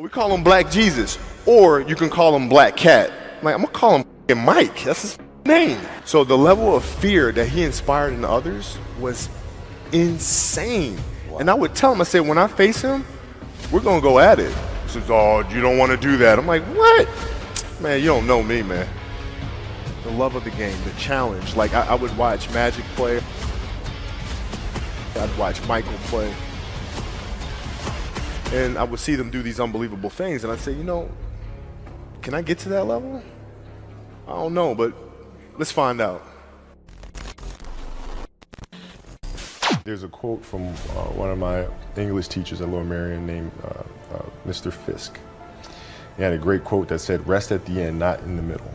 We call him Black Jesus, or you can call him Black Cat. Like, I'm gonna call him Mike. That's his name. So the level of fear that he inspired in others was insane. Wow. And I would tell him, I said, when I face him, we're gonna go at it. He says, oh, you don't want to do that. I'm like, what? Man, you don't know me, man. The love of the game, the challenge. Like, I would watch Magic play. I'd watch Michael play. And I would see them do these unbelievable things, and I'd say, you know, can I get to that level? I don't know, but let's find out. There's a quote from one of my English teachers at Lower Merion named Mr. Fisk. He had a great quote that said, rest at the end, not in the middle.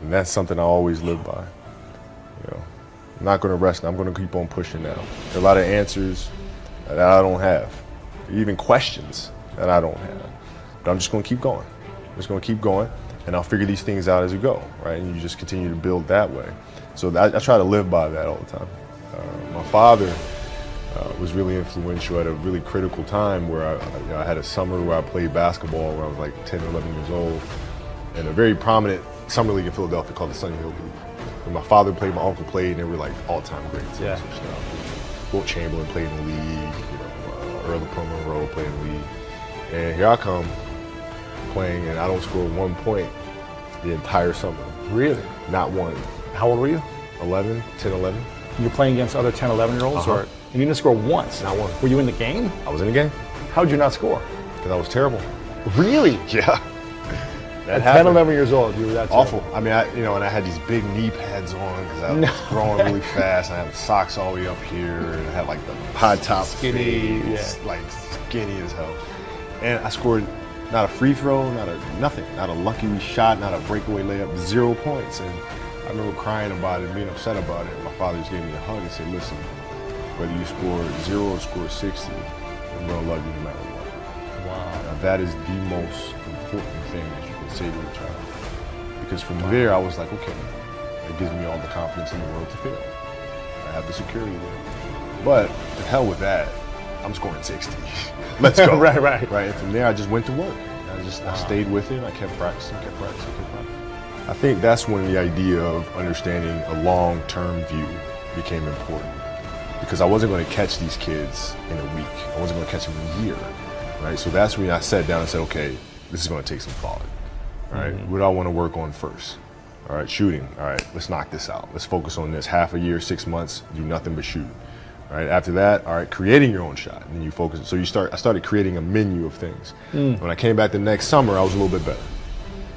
And that's something I always live by. You know, I'm not going to rest, I'm going to keep on pushing now. There are a lot of answers that I don't have. Even questions that I don't have. But I'm just gonna keep going. I'm just gonna keep going, and I'll figure these things out as we go, right? And you just continue to build that way. So I try to live by that all the time. My father was really influential at a really critical time where I had a summer where I played basketball when I was like 10, 11 years old, and a very prominent summer league in Philadelphia called the Sunny Hill League. When my father played, my uncle played, and they were like all-time greats. Yeah. Wilt Chamberlain played in the league. Earl Monroe playing the league. And here I come playing, and I don't score 1 point the entire summer. Really? Not one. How old were you? 11, 10, 11. You were playing against other 10, 11-year-olds? Uh-huh. And you didn't score once? Not one. Were you in the game? I was in the game. How did you not score? Because I was terrible. Really? Yeah. At 10, 11 years old, you were that terrible. Awful. I mean, and I had these big knee pads on because I was growing really fast. And I had socks all the way up here, and I had like the high top skinny, like skinny as hell. And I scored not a free throw, nothing, not a lucky shot, not a breakaway layup, 0 points. And I remember crying about it, being upset about it. My father just gave me a hug and said, listen, whether you score 0 or score 60, I'm gonna love you no matter what. Wow. Now, that is the most important thing that you can say to a child. Because from there, I was like, okay, it gives me all the confidence in the world to fail. I have the security there. But to hell with that, I'm scoring 60. Let's go. Right. And from there, I just went to work. I stayed with it. I kept practicing. I think that's when the idea of understanding a long-term view became important. Because I wasn't going to catch these kids in a week. I wasn't going to catch them in a year. Right? So that's when I sat down and said, okay, this is going to take some thought. Right? What do I want to work on first? All right, shooting. All right, let's knock this out. Let's focus on this. Half a year, 6 months, do nothing but shoot. All right, after that, all right, creating your own shot. And then you focus. So I started creating a menu of things. When I came back the next summer, I was a little bit better.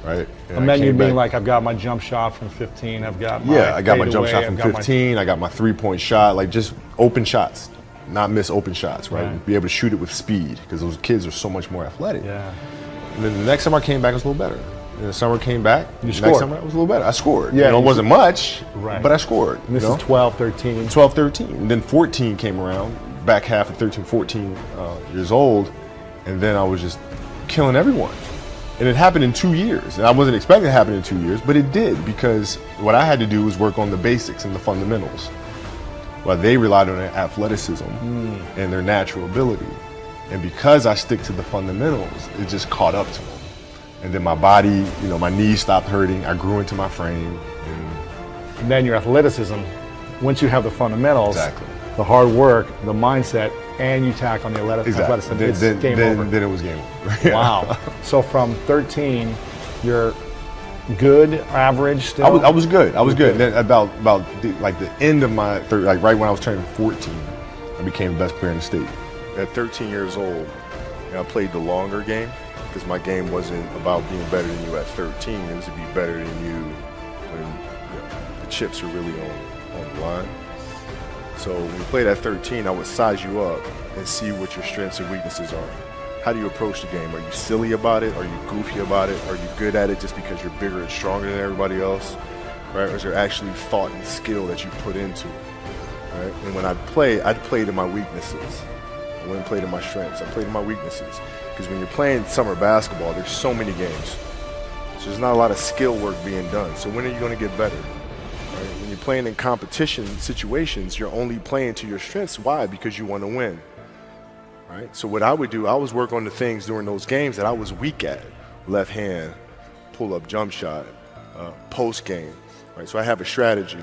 Right? And a menu being like, I've got my jump shot from 15, I've got my I got my jump shot from 15, I got my 3-point shot, like just open shots, not miss open shots, right? Be able to shoot it with speed, because those kids are so much more athletic. Yeah. And then the next summer I came back, I was a little better. And the summer came back, next summer I was a little better. I scored. Yeah, it wasn't much, but I scored. And this is 12, 13. 12, 13. And then 14 came around, back half of 13, 14 years old, and then I was just killing everyone. And it happened in 2 years. And I wasn't expecting it to happen in 2 years, but it did, because what I had to do was work on the basics and the fundamentals. While they relied on their athleticism and their natural ability. And because I stick to the fundamentals, it just caught up to them. And then my body, my knees stopped hurting. I grew into my frame. And then your athleticism, once you have the fundamentals, exactly. The hard work, the mindset, and you tack on the athleticism, it's game over. Then it was game over. Wow. So from 13, you're good, average still? I was good. And then about the end of my right when I was turning 14, I became the best player in the state. At 13 years old, I played the longer game, because my game wasn't about being better than you at 13. It was to be better than you when the chips are really on the line. So when we played at 13, I would size you up and see what your strengths and weaknesses are. How do you approach the game? Are you silly about it? Are you goofy about it? Are you good at it just because you're bigger and stronger than everybody else? Right? Or is there actually thought and skill that you put into it? Right? And when I'd play to my weaknesses. I wouldn't play to my strengths. I played to my weaknesses. Because when you're playing summer basketball, there's so many games. So there's not a lot of skill work being done. So when are you going to get better? Right? When you're playing in competition situations, you're only playing to your strengths. Why? Because you want to win. All right. So what I would do, I was work on the things during those games that I was weak at. Left hand, pull up jump shot, post game. Right. So I have a strategy.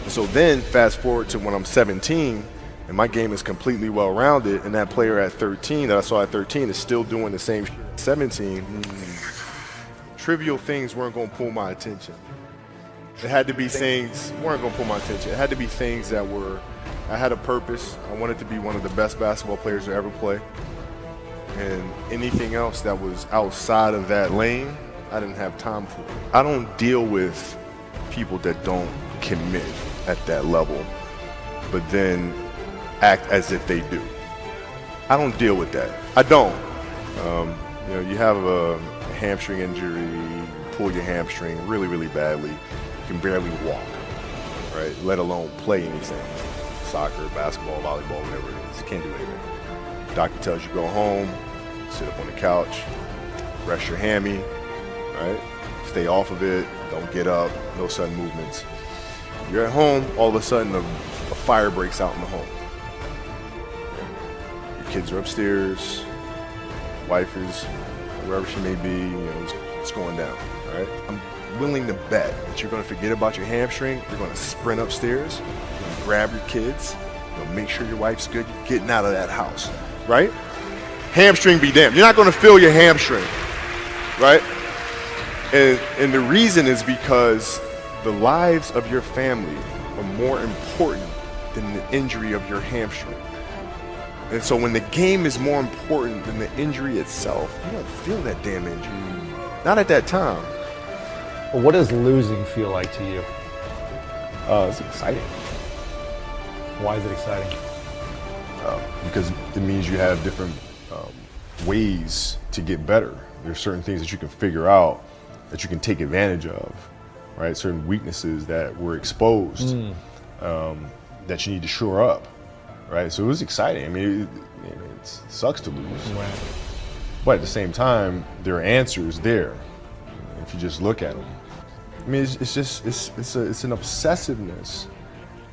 So then fast forward to when I'm 17 and my game is completely well-rounded, and that player at 13 that I saw at 13 is still doing the same shit at 17. Trivial things weren't going to pull my attention. It had to be things weren't going to pull my attention. It had to be things that were, I had a purpose. I wanted to be one of the best basketball players to ever play. And anything else that was outside of that lane, I didn't have time for. I don't deal with people that don't commit at that level, but then act as if they do. I don't deal with that. I don't. You have a hamstring injury, you pull your hamstring really, really badly. You can barely walk, right? Let alone play anything. Soccer, basketball, volleyball, whatever it is. You can't do anything. Doctor tells you go home, sit up on the couch, rest your hammy, right? Stay off of it, don't get up, no sudden movements. You're at home, all of a sudden a fire breaks out in the home. Your kids are upstairs, wife is wherever she may be, it's going down, all right? I'm willing to bet that you're gonna forget about your hamstring, you're gonna sprint upstairs, you're gonna grab your kids, make sure your wife's good, you're getting out of that house, right? Hamstring be damned. You're not gonna feel your hamstring, right? And the reason is because the lives of your family are more important than the injury of your hamstring. And so when the game is more important than the injury itself, you don't feel that damn injury. Not at that time. Well, what does losing feel like to you? It's exciting. Why is it exciting? Because it means you have different ways to get better. There's certain things that you can figure out that you can take advantage of, right? Certain weaknesses that were exposed that you need to shore up, right? So it was exciting. I mean, it sucks to lose, Right. but at the same time, there are answers there if you just look at them. I mean, it's an obsessiveness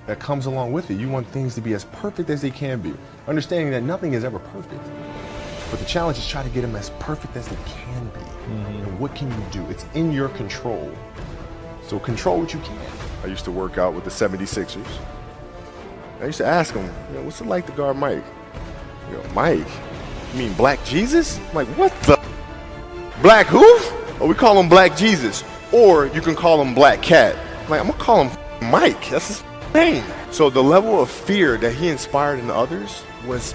that comes along with it. You want things to be as perfect as they can be, understanding that nothing is ever perfect. But the challenge is try to get them as perfect as they can be. And what can you do? It's in your control. So control what you can. I used to work out with the 76ers. I used to ask them, what's it like to guard Mike? Mike, you mean Black Jesus? I'm like, what the? Black who? Oh, we call him Black Jesus. Or you can call him Black Cat. I'm like, I'm gonna call him Mike. That's his name. So the level of fear that he inspired in others was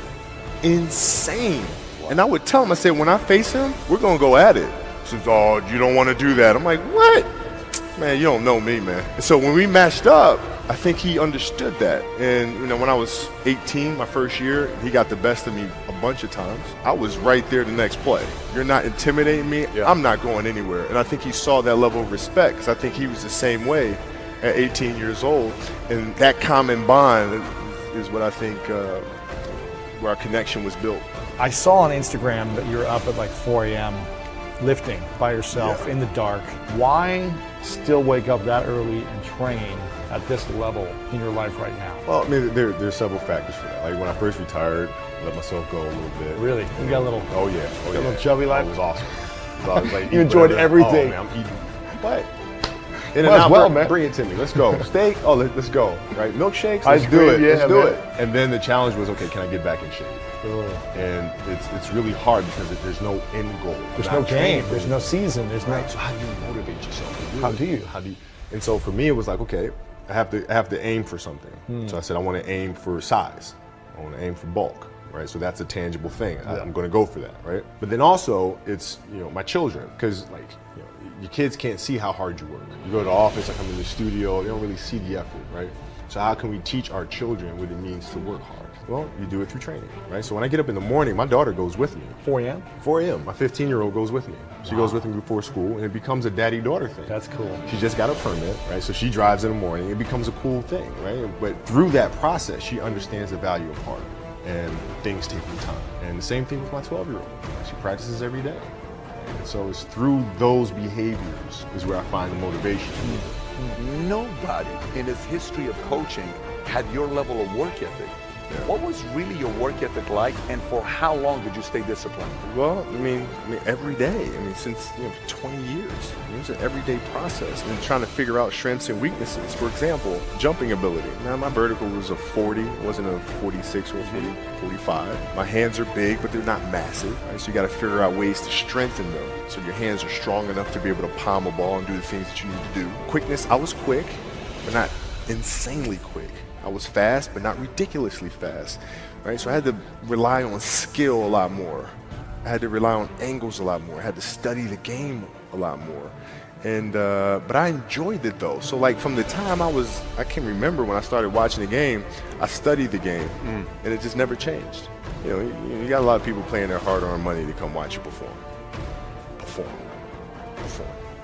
insane. And I would tell him, I said, when I face him, we're gonna go at it. He says, oh, you don't wanna do that. I'm like, what? Man, you don't know me, man. And so when we matched up, I think he understood that. And when I was 18, my first year, he got the best of me a bunch of times. I was right there the next play. You're not intimidating me, I'm not going anywhere. And I think he saw that level of respect, because I think he was the same way at 18 years old. And that common bond is what I think where our connection was built. I saw on Instagram that you're up at like 4 a.m. lifting by yourself in the dark. Why still wake up that early and train at this level in your life right now? Well, I mean, there's several factors for that. Like when I first retired, I let myself go a little bit. Really? You got a little? Oh yeah. A little chubby life? It was awesome. So I was like, You enjoyed everything. Oh man, I'm eating. But in and Well, out, well, man. bring it to me. Let's go. Steak. Oh, let's go. Right. Milkshakes. Let's do it. Let's Yeah, do man. it. And then the challenge was, okay, can I get back in shape? And it's really hard because there's no end goal. There's no game. There's no season. There's no. So how do you motivate yourself to do How it? do you? How do you? And so for me, it was like, okay, I have to aim for something. So I said, I want to aim for size. I want to aim for bulk, right? So that's a tangible thing. I'm going to go for that, right? But then also, it's my children, because like your kids can't see how hard you work. You go to the office, I come to the studio, they don't really see the effort, right? So how can we teach our children what it means to work hard? Well, you do it through training, right? So when I get up in the morning, my daughter goes with me. 4 a.m.? 4 4 a.m. My 15-year-old goes with me. She goes with me before school, and it becomes a daddy-daughter thing. That's cool. She just got a permit, right? So she drives in the morning. It becomes a cool thing, right? But through that process, she understands the value of hard, and things take time. And the same thing with my 12-year-old. She practices every day. And so it's through those behaviors is where I find the motivation. Nobody in his history of coaching had your level of work ethic. What was really your work ethic like, and for how long did you stay disciplined? Well, I mean every day. Since 20 years. It was an everyday process. And trying to figure out strengths and weaknesses. For example, jumping ability. Now, my vertical was a 40, it wasn't a 46 or a 45. My hands are big, but they're not massive. Right? So you got to figure out ways to strengthen them. So your hands are strong enough to be able to palm a ball and do the things that you need to do. Quickness, I was quick, but not insanely quick. I was fast, but not ridiculously fast, right? So I had to rely on skill a lot more. I had to rely on angles a lot more. I had to study the game a lot more. And but I enjoyed it though. So like from the time I can remember when I started watching the game, I studied the game, and it just never changed. You got a lot of people paying their hard-earned money to come watch you perform.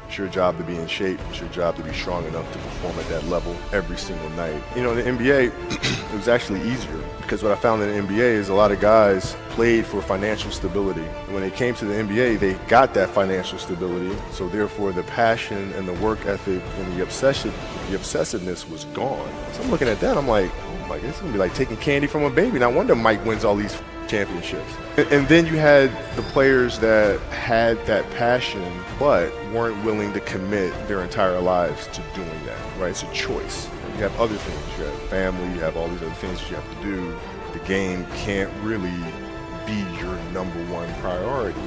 It's your job to be in shape. It's your job to be strong enough to perform at that level every single night. In the NBA, it was actually easier because what I found in the NBA is a lot of guys played for financial stability. And when they came to the NBA, they got that financial stability. So therefore, the passion and the work ethic and the obsessiveness was gone. So I'm looking at that, I'm like, oh my God, it's gonna be like taking candy from a baby. No wonder Mike wins all these championships. And then you had the players that had that passion but weren't willing to commit their entire lives to doing that, right? It's a choice. You have other things. You have family, you have all these other things that you have to do. The game can't really be your number one priority.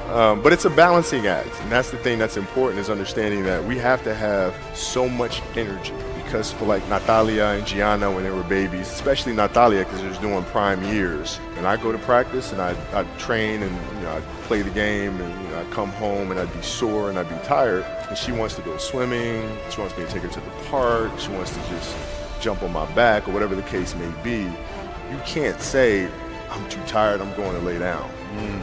But it's a balancing act, and that's the thing that's important, is understanding that we have to have so much energy. Because for like Natalia and Gianna when they were babies, especially Natalia because she was doing prime years, and I go to practice and I'd train and I'd play the game and I'd come home and I'd be sore and I'd be tired, and she wants to go swimming, she wants me to take her to the park, she wants to just jump on my back or whatever the case may be. You can't say, I'm too tired, I'm going to lay down.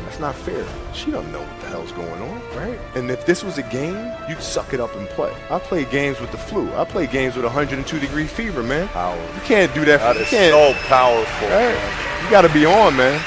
That's not fair. She doesn't know what the hell's going on, right? And if this was a game, you'd suck it up and play. I played games with the flu. I played games with 102-degree fever, man. Power. You can't do that. That is so powerful. Right? You got to be on, man.